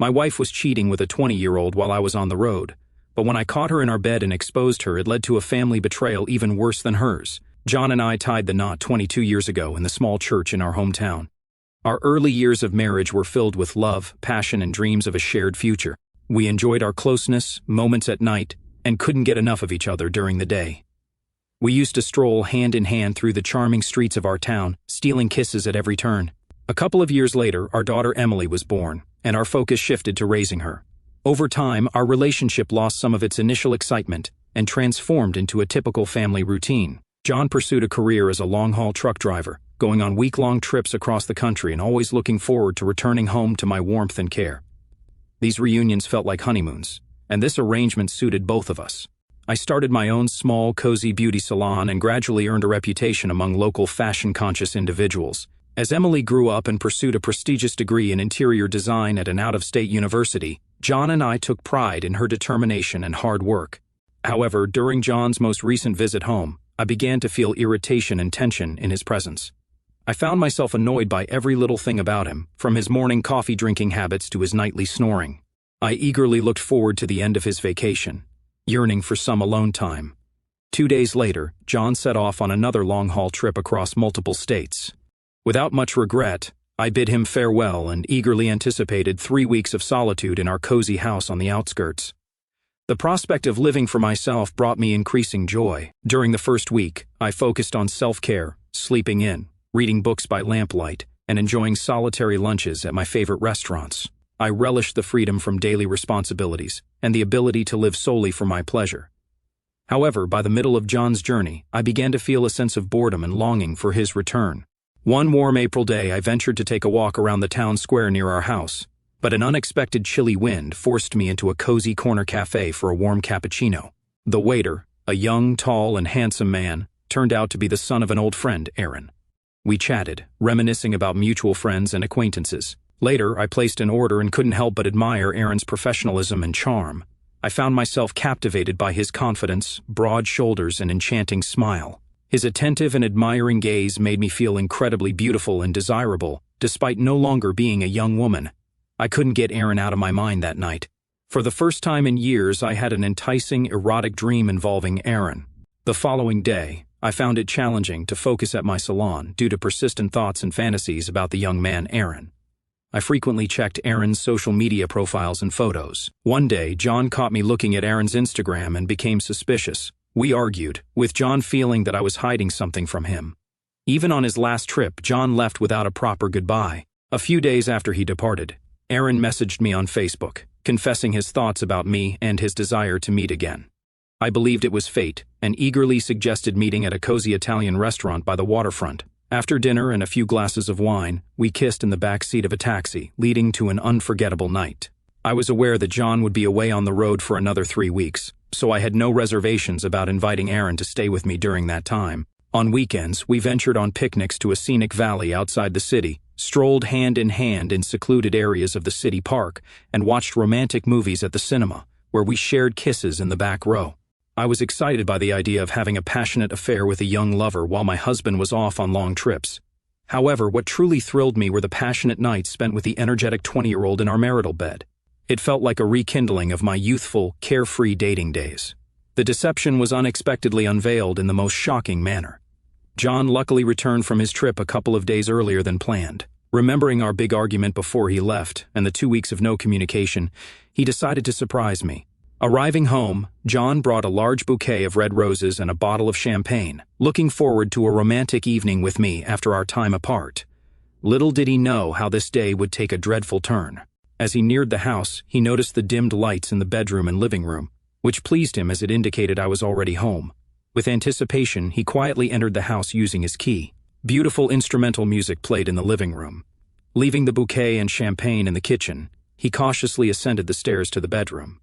My wife was cheating with a 20-year-old while I was on the road, but when I caught her in our bed and exposed her, it led to a family betrayal even worse than hers. John and I tied the knot 22 years ago in the small church in our hometown. Our early years of marriage were filled with love, passion, and dreams of a shared future. We enjoyed our closeness, moments at night, and couldn't get enough of each other during the day. We used to stroll hand in hand through the charming streets of our town, stealing kisses at every turn. A couple of years later, our daughter Emily was born, and our focus shifted to raising her. Over time, our relationship lost some of its initial excitement and transformed into a typical family routine. John pursued a career as a long-haul truck driver, going on week-long trips across the country and always looking forward to returning home to my warmth and care. These reunions felt like honeymoons, and this arrangement suited both of us. I started my own small, cozy beauty salon and gradually earned a reputation among local fashion-conscious individuals. As Emily grew up and pursued a prestigious degree in interior design at an out-of-state university, John and I took pride in her determination and hard work. However, during John's most recent visit home, I began to feel irritation and tension in his presence. I found myself annoyed by every little thing about him, from his morning coffee drinking habits to his nightly snoring. I eagerly looked forward to the end of his vacation, yearning for some alone time. 2 days later, John set off on another long-haul trip across multiple states. Without much regret, I bid him farewell and eagerly anticipated 3 weeks of solitude in our cozy house on the outskirts. The prospect of living for myself brought me increasing joy. During the first week, I focused on self-care, sleeping in, reading books by lamplight, and enjoying solitary lunches at my favorite restaurants. I relished the freedom from daily responsibilities and the ability to live solely for my pleasure. However, by the middle of John's journey, I began to feel a sense of boredom and longing for his return. One warm April day, I ventured to take a walk around the town square near our house, but an unexpected chilly wind forced me into a cozy corner cafe for a warm cappuccino. The waiter, a young, tall, and handsome man, turned out to be the son of an old friend, Aaron. We chatted, reminiscing about mutual friends and acquaintances. Later, I placed an order and couldn't help but admire Aaron's professionalism and charm. I found myself captivated by his confidence, broad shoulders, and enchanting smile. His attentive and admiring gaze made me feel incredibly beautiful and desirable, despite no longer being a young woman. I couldn't get Aaron out of my mind that night. For the first time in years, I had an enticing, erotic dream involving Aaron. The following day, I found it challenging to focus at my salon due to persistent thoughts and fantasies about the young man Aaron. I frequently checked Aaron's social media profiles and photos. One day, John caught me looking at Aaron's Instagram and became suspicious. We argued, with John feeling that I was hiding something from him. Even on his last trip, John left without a proper goodbye. A few days after he departed, Aaron messaged me on Facebook, confessing his thoughts about me and his desire to meet again. I believed it was fate and eagerly suggested meeting at a cozy Italian restaurant by the waterfront. After dinner and a few glasses of wine, we kissed in the back seat of a taxi, leading to an unforgettable night. I was aware that John would be away on the road for another 3 weeks, so I had no reservations about inviting Aaron to stay with me during that time. On weekends, we ventured on picnics to a scenic valley outside the city, strolled hand in hand in secluded areas of the city park, and watched romantic movies at the cinema, where we shared kisses in the back row. I was excited by the idea of having a passionate affair with a young lover while my husband was off on long trips. However, what truly thrilled me were the passionate nights spent with the energetic 20-year-old in our marital bed. It felt like a rekindling of my youthful, carefree dating days. The deception was unexpectedly unveiled in the most shocking manner. John luckily returned from his trip a couple of days earlier than planned. Remembering our big argument before he left and the 2 weeks of no communication, he decided to surprise me. Arriving home, John brought a large bouquet of red roses and a bottle of champagne, looking forward to a romantic evening with me after our time apart. Little did he know how this day would take a dreadful turn. As he neared the house, he noticed the dimmed lights in the bedroom and living room, which pleased him as it indicated I was already home. With anticipation, he quietly entered the house using his key. Beautiful instrumental music played in the living room. Leaving the bouquet and champagne in the kitchen, he cautiously ascended the stairs to the bedroom.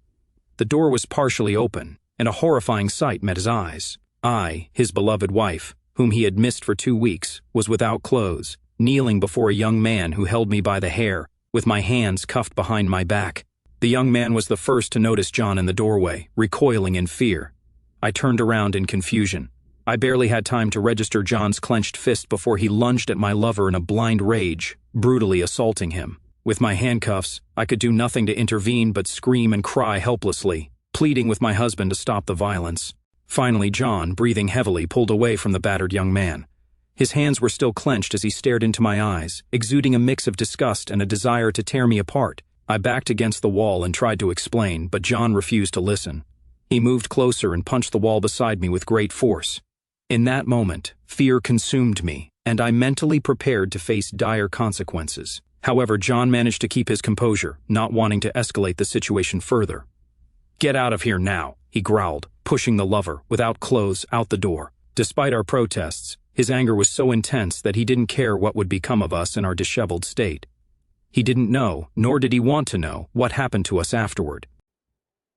The door was partially open, and a horrifying sight met his eyes. I, his beloved wife, whom he had missed for 2 weeks, was without clothes, kneeling before a young man who held me by the hair, with my hands cuffed behind my back. The young man was the first to notice John in the doorway, recoiling in fear. I turned around in confusion. I barely had time to register John's clenched fist before he lunged at my lover in a blind rage, brutally assaulting him. With my handcuffs, I could do nothing to intervene but scream and cry helplessly, pleading with my husband to stop the violence. Finally, John, breathing heavily, pulled away from the battered young man. His hands were still clenched as he stared into my eyes, exuding a mix of disgust and a desire to tear me apart. I backed against the wall and tried to explain, but John refused to listen. He moved closer and punched the wall beside me with great force. In that moment, fear consumed me, and I mentally prepared to face dire consequences. However, John managed to keep his composure, not wanting to escalate the situation further. "Get out of here now," he growled, pushing the lover, without clothes, out the door. Despite our protests, his anger was so intense that he didn't care what would become of us in our disheveled state. He didn't know, nor did he want to know, what happened to us afterward.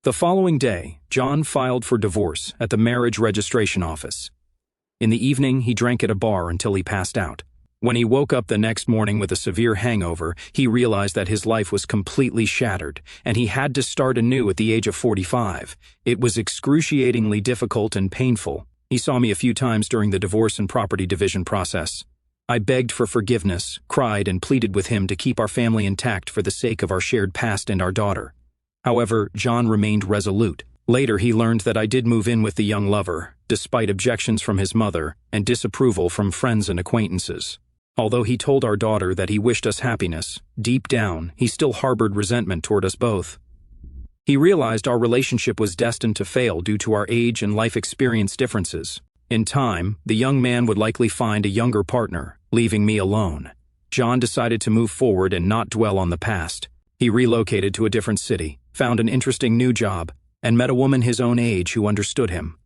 The following day, John filed for divorce at the marriage registration office. In the evening, he drank at a bar until he passed out. When he woke up the next morning with a severe hangover, he realized that his life was completely shattered, and he had to start anew at the age of 45. It was excruciatingly difficult and painful. He saw me a few times during the divorce and property division process. I begged for forgiveness, cried, and pleaded with him to keep our family intact for the sake of our shared past and our daughter. However, John remained resolute. Later, he learned that I did move in with the young lover, despite objections from his mother and disapproval from friends and acquaintances. Although he told our daughter that he wished us happiness, deep down, he still harbored resentment toward us both. He realized our relationship was destined to fail due to our age and life experience differences. In time, the young man would likely find a younger partner, leaving me alone. John decided to move forward and not dwell on the past. He relocated to a different city, found an interesting new job, and met a woman his own age who understood him.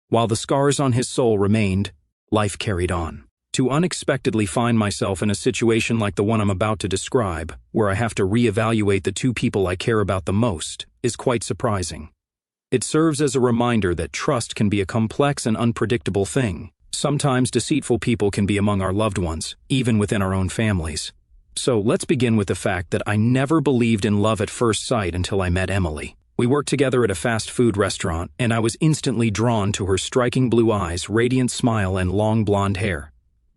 While the scars on his soul remained, life carried on. To unexpectedly find myself in a situation like the one I'm about to describe, where I have to reevaluate the two people I care about the most, is quite surprising. It serves as a reminder that trust can be a complex and unpredictable thing. Sometimes deceitful people can be among our loved ones, even within our own families. So let's begin with the fact that I never believed in love at first sight until I met Emily. We worked together at a fast food restaurant, and I was instantly drawn to her striking blue eyes, radiant smile, and long blonde hair.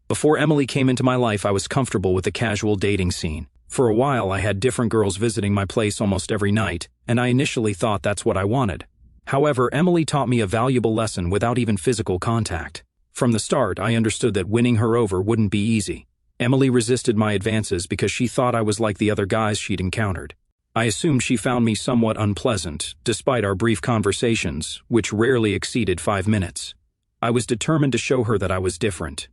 Before Emily came into my life, I was comfortable with the casual dating scene. For a while, I had different girls visiting my place almost every night, and I initially thought that's what I wanted. However, Emily taught me a valuable lesson without even physical contact. From the start, I understood that winning her over wouldn't be easy. Emily resisted my advances because she thought I was like the other guys she'd encountered. I assumed she found me somewhat unpleasant, despite our brief conversations, which rarely exceeded 5 minutes. I was determined to show her that I was different.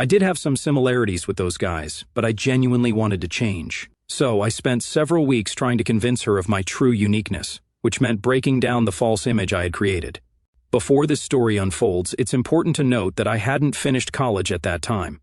I did have some similarities with those guys, but I genuinely wanted to change. So I spent several weeks trying to convince her of my true uniqueness, which meant breaking down the false image I had created. Before this story unfolds, it's important to note that I hadn't finished college at that time.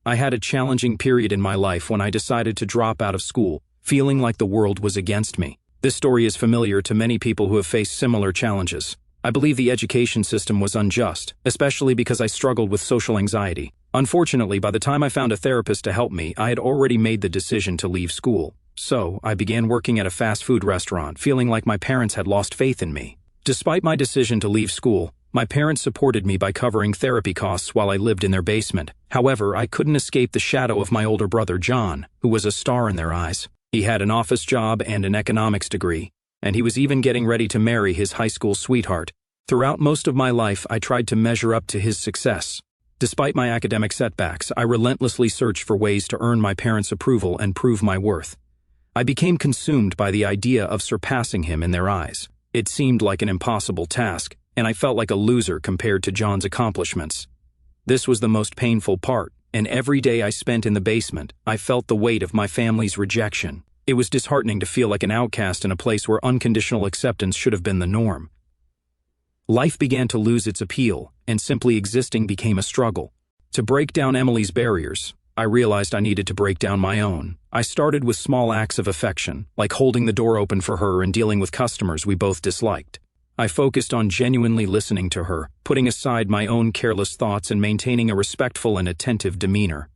I had a challenging period in my life when I decided to drop out of school, feeling like the world was against me. This story is familiar to many people who have faced similar challenges. I believe the education system was unjust, especially because I struggled with social anxiety. Unfortunately, by the time I found a therapist to help me, I had already made the decision to leave school. So, I began working at a fast food restaurant, feeling like my parents had lost faith in me. Despite my decision to leave school, my parents supported me by covering therapy costs while I lived in their basement. However, I couldn't escape the shadow of my older brother John, who was a star in their eyes. He had an office job and an economics degree, and he was even getting ready to marry his high school sweetheart. Throughout most of my life, I tried to measure up to his success. Despite my academic setbacks, I relentlessly searched for ways to earn my parents' approval and prove my worth. I became consumed by the idea of surpassing him in their eyes. It seemed like an impossible task, and I felt like a loser compared to John's accomplishments. This was the most painful part, and every day I spent in the basement, I felt the weight of my family's rejection. It was disheartening to feel like an outcast in a place where unconditional acceptance should have been the norm. Life began to lose its appeal, and simply existing became a struggle. To break down Emily's barriers, I realized I needed to break down my own. I started with small acts of affection, like holding the door open for her and dealing with customers we both disliked. I focused on genuinely listening to her, putting aside my own careless thoughts and maintaining a respectful and attentive demeanor.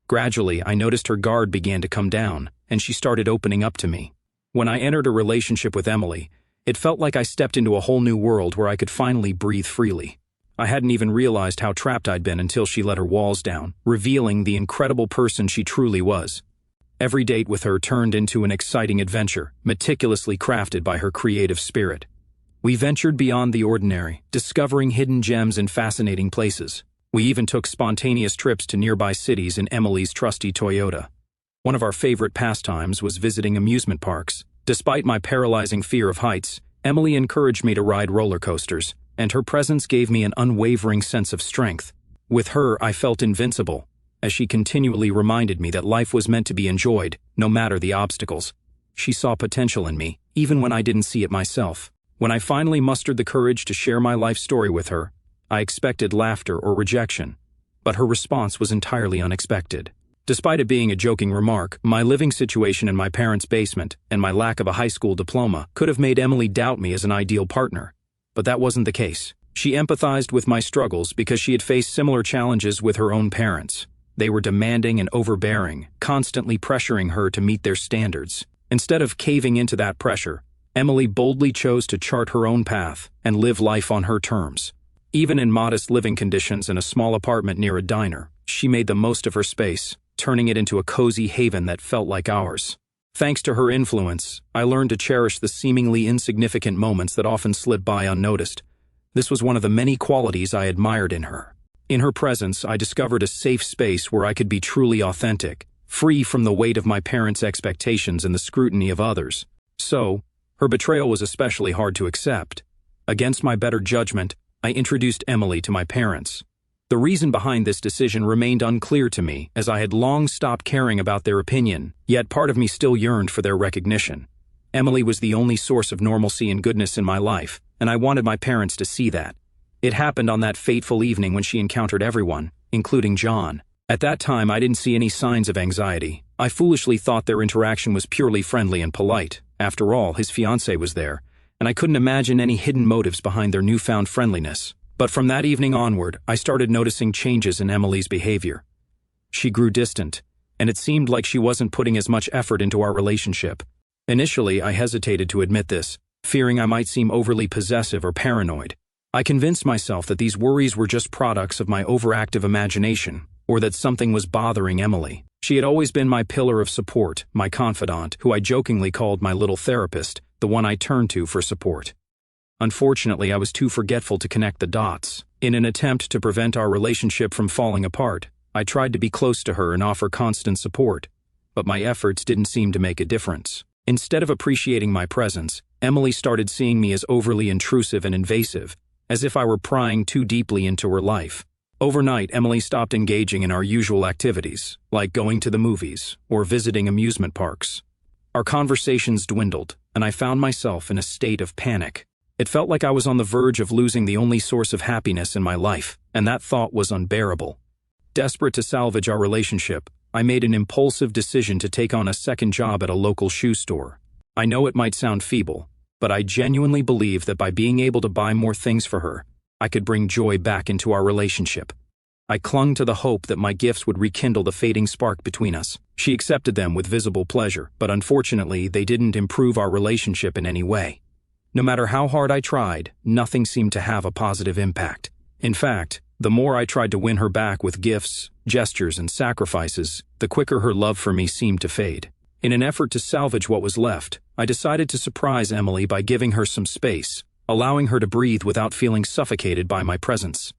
Gradually, I noticed her guard began to come down, and she started opening up to me. When I entered a relationship with Emily, it felt like I stepped into a whole new world where I could finally breathe freely. I hadn't even realized how trapped I'd been until she let her walls down, revealing the incredible person she truly was. Every date with her turned into an exciting adventure, meticulously crafted by her creative spirit. We ventured beyond the ordinary, discovering hidden gems and fascinating places. We even took spontaneous trips to nearby cities in Emily's trusty Toyota. One of our favorite pastimes was visiting amusement parks. Despite my paralyzing fear of heights, Emily encouraged me to ride roller coasters, and her presence gave me an unwavering sense of strength. With her, I felt invincible, as she continually reminded me that life was meant to be enjoyed, no matter the obstacles. She saw potential in me, even when I didn't see it myself. When I finally mustered the courage to share my life story with her, I expected laughter or rejection, but her response was entirely unexpected. Despite it being a joking remark, my living situation in my parents' basement and my lack of a high school diploma could have made Emily doubt me as an ideal partner. But that wasn't the case. She empathized with my struggles because she had faced similar challenges with her own parents. They were demanding and overbearing, constantly pressuring her to meet their standards. Instead of caving into that pressure, Emily boldly chose to chart her own path and live life on her terms. Even in modest living conditions in a small apartment near a diner, she made the most of her space, turning it into a cozy haven that felt like ours. Thanks to her influence, I learned to cherish the seemingly insignificant moments that often slip by unnoticed. This was one of the many qualities I admired in her. In her presence, I discovered a safe space where I could be truly authentic, free from the weight of my parents' expectations and the scrutiny of others. So, her betrayal was especially hard to accept. Against my better judgment, I introduced Emily to my parents. The reason behind this decision remained unclear to me, as I had long stopped caring about their opinion, yet part of me still yearned for their recognition. Emily was the only source of normalcy and goodness in my life, and I wanted my parents to see that. It happened on that fateful evening when she encountered everyone, including John. At that time, I didn't see any signs of anxiety. I foolishly thought their interaction was purely friendly and polite. After all, his fiancée was there, and I couldn't imagine any hidden motives behind their newfound friendliness. But from that evening onward, I started noticing changes in Emily's behavior. She grew distant, and it seemed like she wasn't putting as much effort into our relationship. Initially, I hesitated to admit this, fearing I might seem overly possessive or paranoid. I convinced myself that these worries were just products of my overactive imagination, or that something was bothering Emily. She had always been my pillar of support, my confidant, who I jokingly called my little therapist, the one I turned to for support. Unfortunately, I was too forgetful to connect the dots. In an attempt to prevent our relationship from falling apart, I tried to be close to her and offer constant support, but my efforts didn't seem to make a difference. Instead of appreciating my presence, Emily started seeing me as overly intrusive and invasive, as if I were prying too deeply into her life. Overnight, Emily stopped engaging in our usual activities, like going to the movies or visiting amusement parks. Our conversations dwindled, and I found myself in a state of panic. It felt like I was on the verge of losing the only source of happiness in my life, and that thought was unbearable. Desperate to salvage our relationship, I made an impulsive decision to take on a second job at a local shoe store. I know it might sound feeble, but I genuinely believed that by being able to buy more things for her, I could bring joy back into our relationship. I clung to the hope that my gifts would rekindle the fading spark between us. She accepted them with visible pleasure, but unfortunately, they didn't improve our relationship in any way. No matter how hard I tried, nothing seemed to have a positive impact. In fact, the more I tried to win her back with gifts, gestures, and sacrifices, the quicker her love for me seemed to fade. In an effort to salvage what was left, I decided to surprise Emily by giving her some space, allowing her to breathe without feeling suffocated by my presence.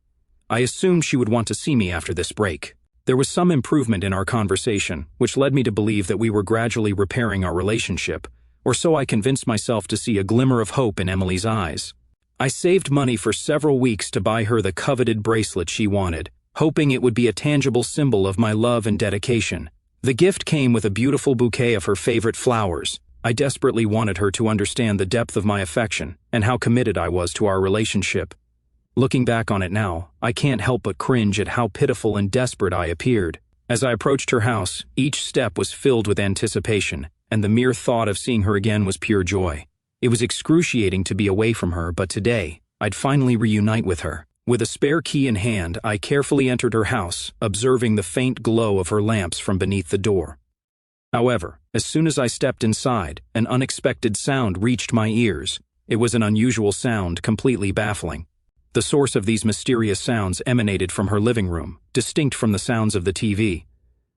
I assumed she would want to see me after this break. There was some improvement in our conversation, which led me to believe that we were gradually repairing our relationship, or so I convinced myself to see a glimmer of hope in Emily's eyes. I saved money for several weeks to buy her the coveted bracelet she wanted, hoping it would be a tangible symbol of my love and dedication. The gift came with a beautiful bouquet of her favorite flowers. I desperately wanted her to understand the depth of my affection and how committed I was to our relationship. Looking back on it now, I can't help but cringe at how pitiful and desperate I appeared. As I approached her house, each step was filled with anticipation, and the mere thought of seeing her again was pure joy. It was excruciating to be away from her, but today, I'd finally reunite with her. With a spare key in hand, I carefully entered her house, observing the faint glow of her lamps from beneath the door. However, as soon as I stepped inside, an unexpected sound reached my ears. It was an unusual sound, completely baffling. The source of these mysterious sounds emanated from her living room, distinct from the sounds of the TV.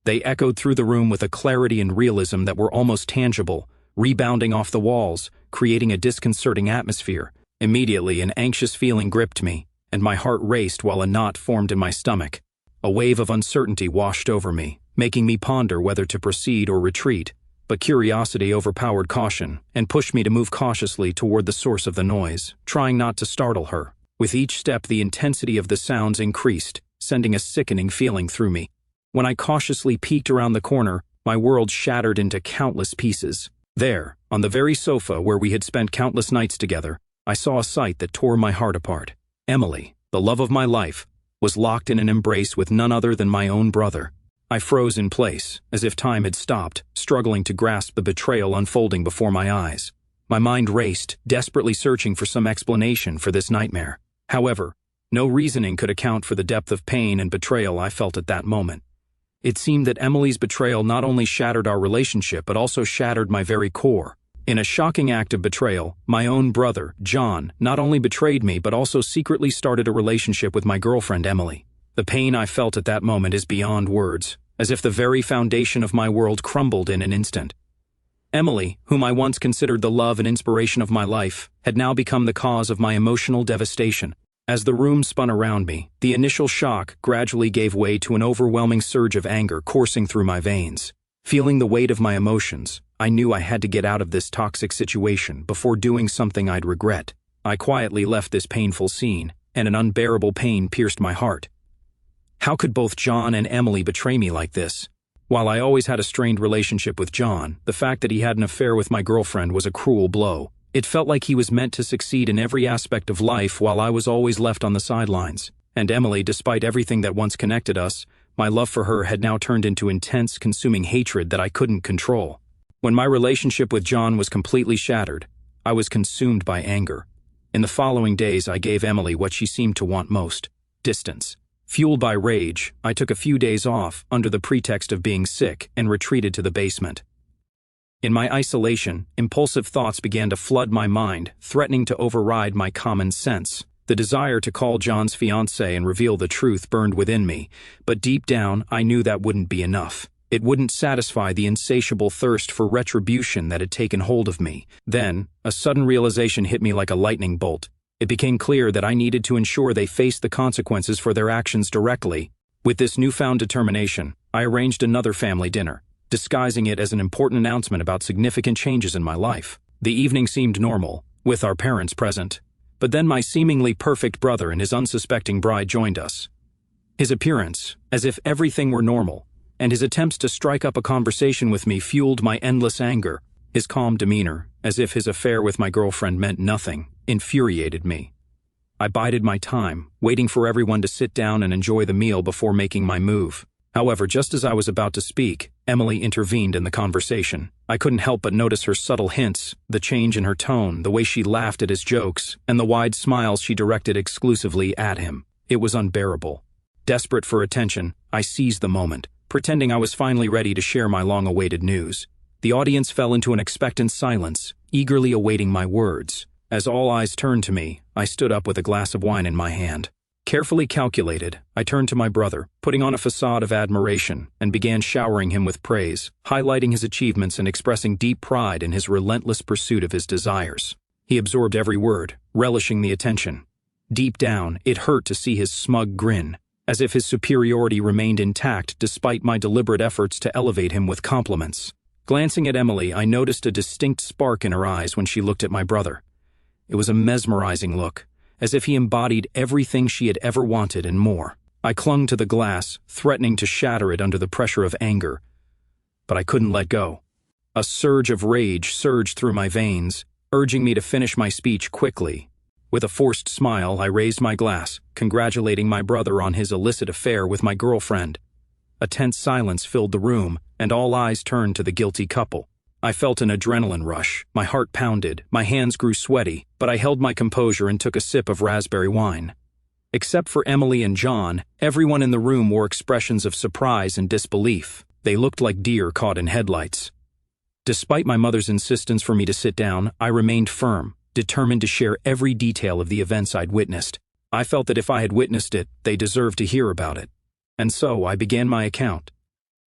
They echoed through the room with a clarity and realism that were almost tangible, rebounding off the walls, creating a disconcerting atmosphere. Immediately, an anxious feeling gripped me, and my heart raced while a knot formed in my stomach. A wave of uncertainty washed over me, making me ponder whether to proceed or retreat, but curiosity overpowered caution and pushed me to move cautiously toward the source of the noise, trying not to startle her. With each step, the intensity of the sounds increased, sending a sickening feeling through me. When I cautiously peeked around the corner, my world shattered into countless pieces. There, on the very sofa where we had spent countless nights together, I saw a sight that tore my heart apart. Emily, the love of my life, was locked in an embrace with none other than my own brother. I froze in place, as if time had stopped, struggling to grasp the betrayal unfolding before my eyes. My mind raced, desperately searching for some explanation for this nightmare. However, no reasoning could account for the depth of pain and betrayal I felt at that moment. It seemed that Emily's betrayal not only shattered our relationship but also shattered my very core. In a shocking act of betrayal, my own brother, John, not only betrayed me but also secretly started a relationship with my girlfriend Emily. The pain I felt at that moment is beyond words, as if the very foundation of my world crumbled in an instant. Emily, whom I once considered the love and inspiration of my life, had now become the cause of my emotional devastation. As the room spun around me, the initial shock gradually gave way to an overwhelming surge of anger coursing through my veins. Feeling the weight of my emotions, I knew I had to get out of this toxic situation before doing something I'd regret. I quietly left this painful scene, and an unbearable pain pierced my heart. How could both John and Emily betray me like this? While I always had a strained relationship with John, the fact that he had an affair with my girlfriend was a cruel blow. It felt like he was meant to succeed in every aspect of life while I was always left on the sidelines. And Emily, despite everything that once connected us, my love for her had now turned into intense, consuming hatred that I couldn't control. When my relationship with John was completely shattered, I was consumed by anger. In the following days, I gave Emily what she seemed to want most: distance. Fueled by rage, I took a few days off under the pretext of being sick and retreated to the basement. In my isolation, impulsive thoughts began to flood my mind, threatening to override my common sense. The desire to call John's fiancée and reveal the truth burned within me, but deep down, I knew that wouldn't be enough. It wouldn't satisfy the insatiable thirst for retribution that had taken hold of me. Then, a sudden realization hit me like a lightning bolt. It became clear that I needed to ensure they faced the consequences for their actions directly. With this newfound determination, I arranged another family dinner, disguising it as an important announcement about significant changes in my life. The evening seemed normal, with our parents present. But then my seemingly perfect brother and his unsuspecting bride joined us. His appearance, as if everything were normal, and his attempts to strike up a conversation with me fueled my endless anger. His calm demeanor, as if his affair with my girlfriend meant nothing, infuriated me. I bided my time, waiting for everyone to sit down and enjoy the meal before making my move. However, just as I was about to speak, Emily intervened in the conversation. I couldn't help but notice her subtle hints, the change in her tone, the way she laughed at his jokes, and the wide smiles she directed exclusively at him. It was unbearable. Desperate for attention, I seized the moment, pretending I was finally ready to share my long-awaited news. The audience fell into an expectant silence, eagerly awaiting my words. As all eyes turned to me, I stood up with a glass of wine in my hand. Carefully calculated, I turned to my brother, putting on a facade of admiration, and began showering him with praise, highlighting his achievements and expressing deep pride in his relentless pursuit of his desires. He absorbed every word, relishing the attention. Deep down, it hurt to see his smug grin, as if his superiority remained intact despite my deliberate efforts to elevate him with compliments. Glancing at Emily, I noticed a distinct spark in her eyes when she looked at my brother. It was a mesmerizing look, as if he embodied everything she had ever wanted and more. I clung to the glass, threatening to shatter it under the pressure of anger, but I couldn't let go. A surge of rage surged through my veins, urging me to finish my speech quickly. With a forced smile, I raised my glass, congratulating my brother on his illicit affair with my girlfriend. A tense silence filled the room, and all eyes turned to the guilty couple. I felt an adrenaline rush, my heart pounded, my hands grew sweaty, but I held my composure and took a sip of raspberry wine. Except for Emily and John, everyone in the room wore expressions of surprise and disbelief. They looked like deer caught in headlights. Despite my mother's insistence for me to sit down, I remained firm, determined to share every detail of the events I'd witnessed. I felt that if I had witnessed it, they deserved to hear about it. And so I began my account.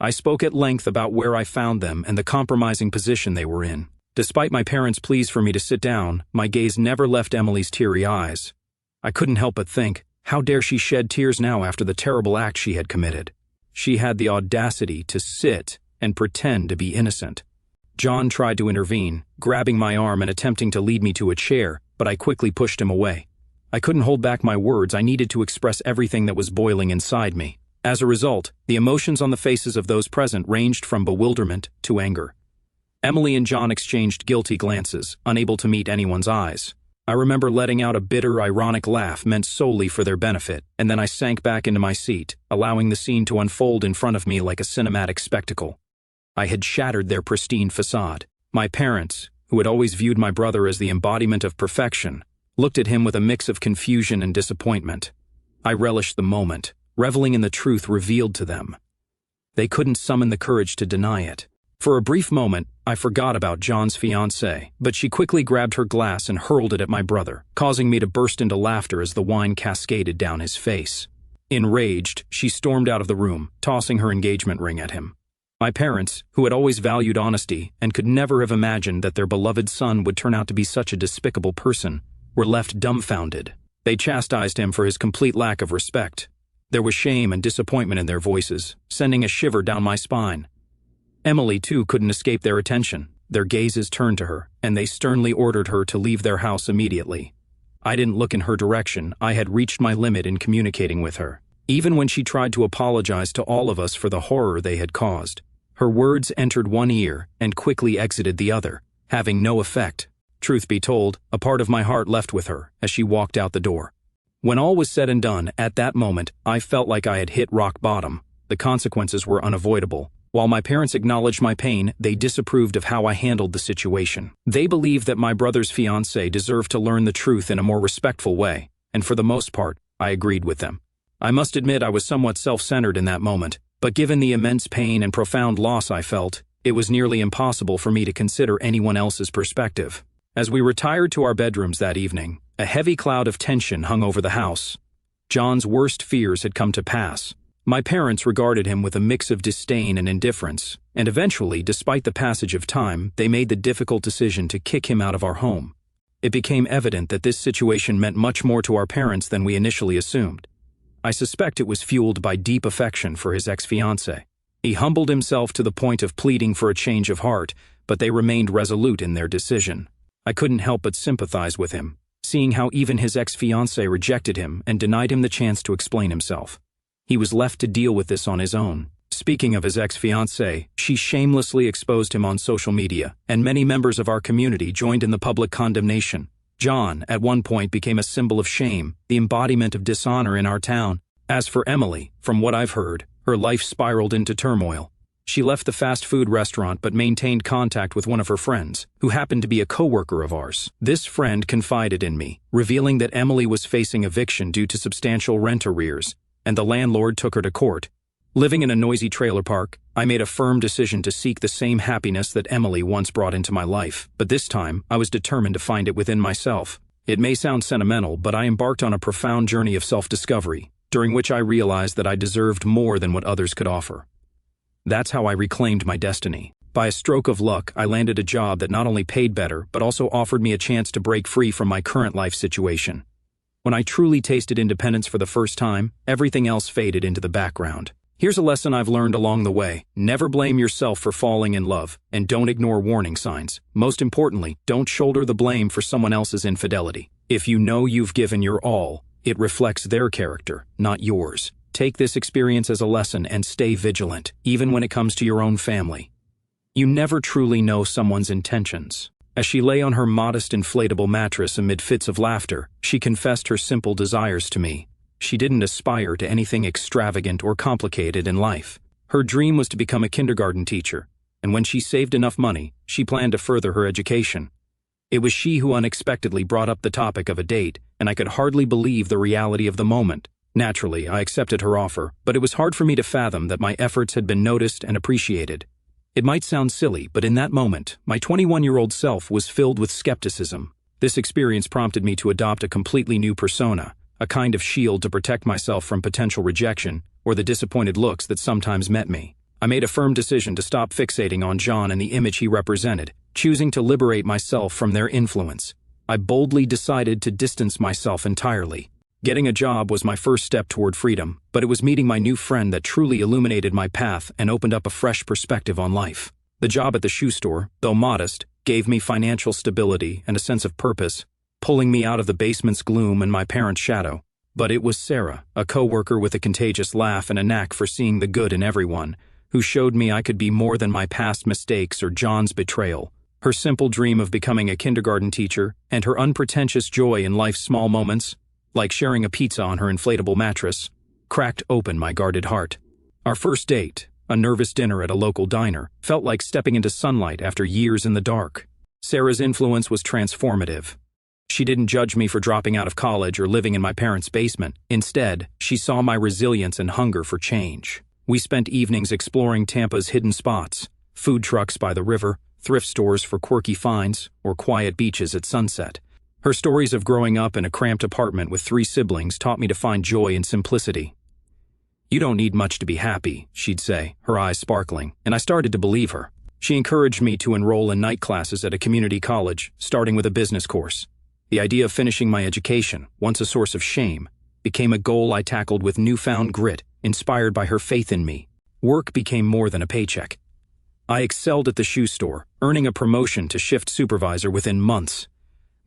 I spoke at length about where I found them and the compromising position they were in. Despite my parents' pleas for me to sit down, my gaze never left Emily's teary eyes. I couldn't help but think, how dare she shed tears now after the terrible act she had committed? She had the audacity to sit and pretend to be innocent. John tried to intervene, grabbing my arm and attempting to lead me to a chair, but I quickly pushed him away. I couldn't hold back my words. I needed to express everything that was boiling inside me. As a result, the emotions on the faces of those present ranged from bewilderment to anger. Emily and John exchanged guilty glances, unable to meet anyone's eyes. I remember letting out a bitter, ironic laugh meant solely for their benefit, and then I sank back into my seat, allowing the scene to unfold in front of me like a cinematic spectacle. I had shattered their pristine facade. My parents, who had always viewed my brother as the embodiment of perfection, looked at him with a mix of confusion and disappointment. I relished the moment, reveling in the truth revealed to them. They couldn't summon the courage to deny it. For a brief moment, I forgot about John's fiancée, but she quickly grabbed her glass and hurled it at my brother, causing me to burst into laughter as the wine cascaded down his face. Enraged, she stormed out of the room, tossing her engagement ring at him. My parents, who had always valued honesty and could never have imagined that their beloved son would turn out to be such a despicable person, were left dumbfounded. They chastised him for his complete lack of respect. There was shame and disappointment in their voices, sending a shiver down my spine. Emily, too, couldn't escape their attention. Their gazes turned to her, and they sternly ordered her to leave their house immediately. I didn't look in her direction. I had reached my limit in communicating with her. Even when she tried to apologize to all of us for the horror they had caused, her words entered one ear and quickly exited the other, having no effect. Truth be told, a part of my heart left with her as she walked out the door. When all was said and done, at that moment, I felt like I had hit rock bottom. The consequences were unavoidable. While my parents acknowledged my pain, they disapproved of how I handled the situation. They believed that my brother's fiancée deserved to learn the truth in a more respectful way, and for the most part, I agreed with them. I must admit I was somewhat self-centered in that moment, but given the immense pain and profound loss I felt, it was nearly impossible for me to consider anyone else's perspective. As we retired to our bedrooms that evening, a heavy cloud of tension hung over the house. John's worst fears had come to pass. My parents regarded him with a mix of disdain and indifference, and eventually, despite the passage of time, they made the difficult decision to kick him out of our home. It became evident that this situation meant much more to our parents than we initially assumed. I suspect it was fueled by deep affection for his ex-fiancée. He humbled himself to the point of pleading for a change of heart, but they remained resolute in their decision. I couldn't help but sympathize with him, seeing how even his ex-fiancée rejected him and denied him the chance to explain himself. He was left to deal with this on his own. Speaking of his ex-fiancée, she shamelessly exposed him on social media, and many members of our community joined in the public condemnation. John, at one point, became a symbol of shame, the embodiment of dishonor in our town. As for Emily, from what I've heard, her life spiraled into turmoil. She left the fast food restaurant but maintained contact with one of her friends, who happened to be a coworker of ours. This friend confided in me, revealing that Emily was facing eviction due to substantial rent arrears, and the landlord took her to court. Living in a noisy trailer park, I made a firm decision to seek the same happiness that Emily once brought into my life, but this time I was determined to find it within myself. It may sound sentimental, but I embarked on a profound journey of self-discovery, during which I realized that I deserved more than what others could offer. That's how I reclaimed my destiny. By a stroke of luck, I landed a job that not only paid better, but also offered me a chance to break free from my current life situation. When I truly tasted independence for the first time, everything else faded into the background. Here's a lesson I've learned along the way. Never blame yourself for falling in love, and don't ignore warning signs. Most importantly, don't shoulder the blame for someone else's infidelity. If you know you've given your all, it reflects their character, not yours. Take this experience as a lesson and stay vigilant, even when it comes to your own family. You never truly know someone's intentions. As she lay on her modest inflatable mattress amid fits of laughter, she confessed her simple desires to me. She didn't aspire to anything extravagant or complicated in life. Her dream was to become a kindergarten teacher, and when she saved enough money, she planned to further her education. It was she who unexpectedly brought up the topic of a date, and I could hardly believe the reality of the moment. Naturally, I accepted her offer, but it was hard for me to fathom that my efforts had been noticed and appreciated. It might sound silly, but in that moment, my 21-year-old self was filled with skepticism. This experience prompted me to adopt a completely new persona, a kind of shield to protect myself from potential rejection or the disappointed looks that sometimes met me. I made a firm decision to stop fixating on John and the image he represented, choosing to liberate myself from their influence. I boldly decided to distance myself entirely. Getting a job was my first step toward freedom, but it was meeting my new friend that truly illuminated my path and opened up a fresh perspective on life. The job at the shoe store, though modest, gave me financial stability and a sense of purpose, pulling me out of the basement's gloom and my parents' shadow. But it was Sarah, a coworker with a contagious laugh and a knack for seeing the good in everyone, who showed me I could be more than my past mistakes or John's betrayal. Her simple dream of becoming a kindergarten teacher and her unpretentious joy in life's small moments, like sharing a pizza on her inflatable mattress, cracked open my guarded heart. Our first date, a nervous dinner at a local diner, felt like stepping into sunlight after years in the dark. Sarah's influence was transformative. She didn't judge me for dropping out of college or living in my parents' basement. Instead, she saw my resilience and hunger for change. We spent evenings exploring Tampa's hidden spots, food trucks by the river, thrift stores for quirky finds, or quiet beaches at sunset. Her stories of growing up in a cramped apartment with 3 siblings taught me to find joy in simplicity. "You don't need much to be happy," she'd say, her eyes sparkling, and I started to believe her. She encouraged me to enroll in night classes at a community college, starting with a business course. The idea of finishing my education, once a source of shame, became a goal I tackled with newfound grit, inspired by her faith in me. Work became more than a paycheck. I excelled at the shoe store, earning a promotion to shift supervisor within months.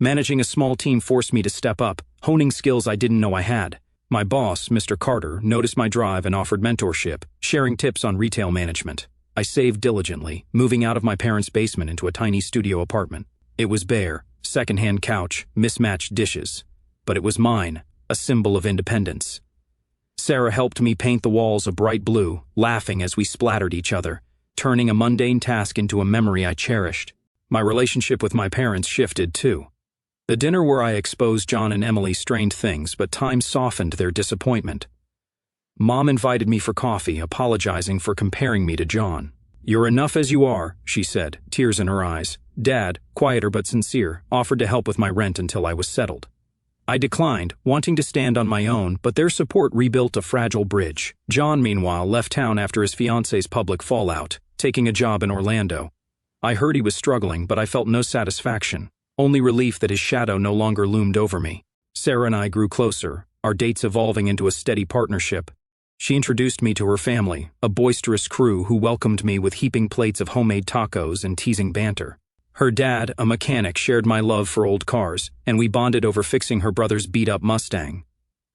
Managing a small team forced me to step up, honing skills I didn't know I had. My boss, Mr. Carter, noticed my drive and offered mentorship, sharing tips on retail management. I saved diligently, moving out of my parents' basement into a tiny studio apartment. It was bare, secondhand couch, mismatched dishes. But it was mine, a symbol of independence. Sarah helped me paint the walls a bright blue, laughing as we splattered each other, turning a mundane task into a memory I cherished. My relationship with my parents shifted, too. The dinner where I exposed John and Emily strained things, but time softened their disappointment. Mom invited me for coffee, apologizing for comparing me to John. "You're enough as you are," she said, tears in her eyes. Dad, quieter but sincere, offered to help with my rent until I was settled. I declined, wanting to stand on my own, but their support rebuilt a fragile bridge. John, meanwhile, left town after his fiance's public fallout, taking a job in Orlando. I heard he was struggling, but I felt no satisfaction, only relief that his shadow no longer loomed over me. Sarah and I grew closer, our dates evolving into a steady partnership. She introduced me to her family, a boisterous crew who welcomed me with heaping plates of homemade tacos and teasing banter. Her dad, a mechanic, shared my love for old cars, and we bonded over fixing her brother's beat-up Mustang.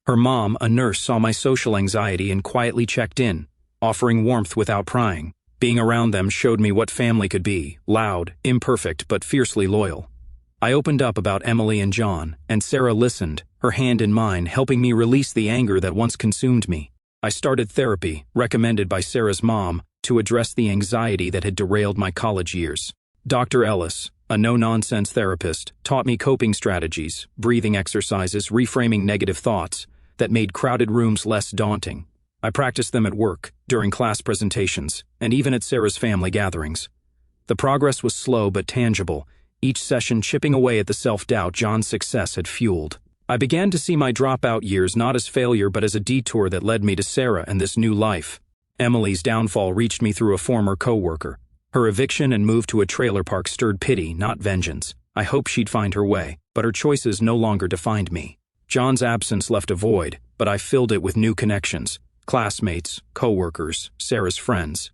Her mom, a nurse, saw my social anxiety and quietly checked in, offering warmth without prying. Being around them showed me what family could be, loud, imperfect, but fiercely loyal. I opened up about Emily and John, and Sarah listened, her hand in mine, helping me release the anger that once consumed me. I started therapy, recommended by Sarah's mom, to address the anxiety that had derailed my college years. Dr. Ellis, a no-nonsense therapist, taught me coping strategies, breathing exercises, reframing negative thoughts that made crowded rooms less daunting. I practiced them at work, during class presentations, and even at Sarah's family gatherings. The progress was slow but tangible, each session chipping away at the self-doubt John's success had fueled. I began to see my dropout years not as failure but as a detour that led me to Sarah and this new life. Emily's downfall reached me through a former co-worker. Her eviction and move to a trailer park stirred pity, not vengeance. I hoped she'd find her way, but her choices no longer defined me. John's absence left a void, but I filled it with new connections. Classmates, co-workers, Sarah's friends.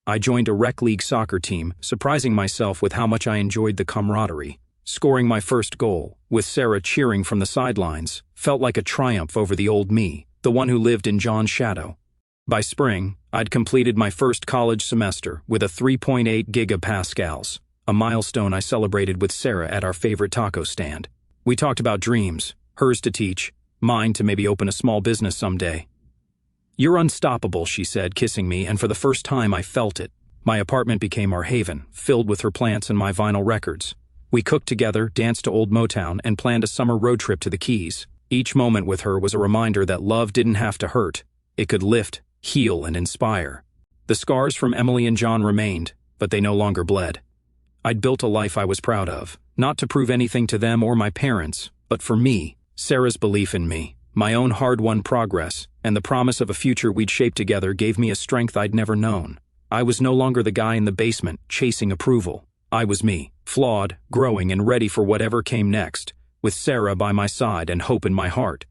I joined a rec league soccer team, surprising myself with how much I enjoyed the camaraderie. Scoring my first goal, with Sarah cheering from the sidelines, felt like a triumph over the old me, the one who lived in John's shadow. By spring, I'd completed my first college semester with a 3.8 gigapascals, a milestone I celebrated with Sarah at our favorite taco stand. We talked about dreams, hers to teach, mine to maybe open a small business someday. "You're unstoppable," she said, kissing me, and for the first time I felt it. My apartment became our haven, filled with her plants and my vinyl records. We cooked together, danced to old Motown, and planned a summer road trip to the Keys. Each moment with her was a reminder that love didn't have to hurt. It could lift, heal, and inspire. The scars from Emily and John remained, but they no longer bled. I'd built a life I was proud of, not to prove anything to them or my parents, but for me. Sarah's belief in me, my own hard-won progress, and the promise of a future we'd shape together gave me a strength I'd never known. I was no longer the guy in the basement, chasing approval. I was me, flawed, growing, and ready for whatever came next, with Sarah by my side and hope in my heart.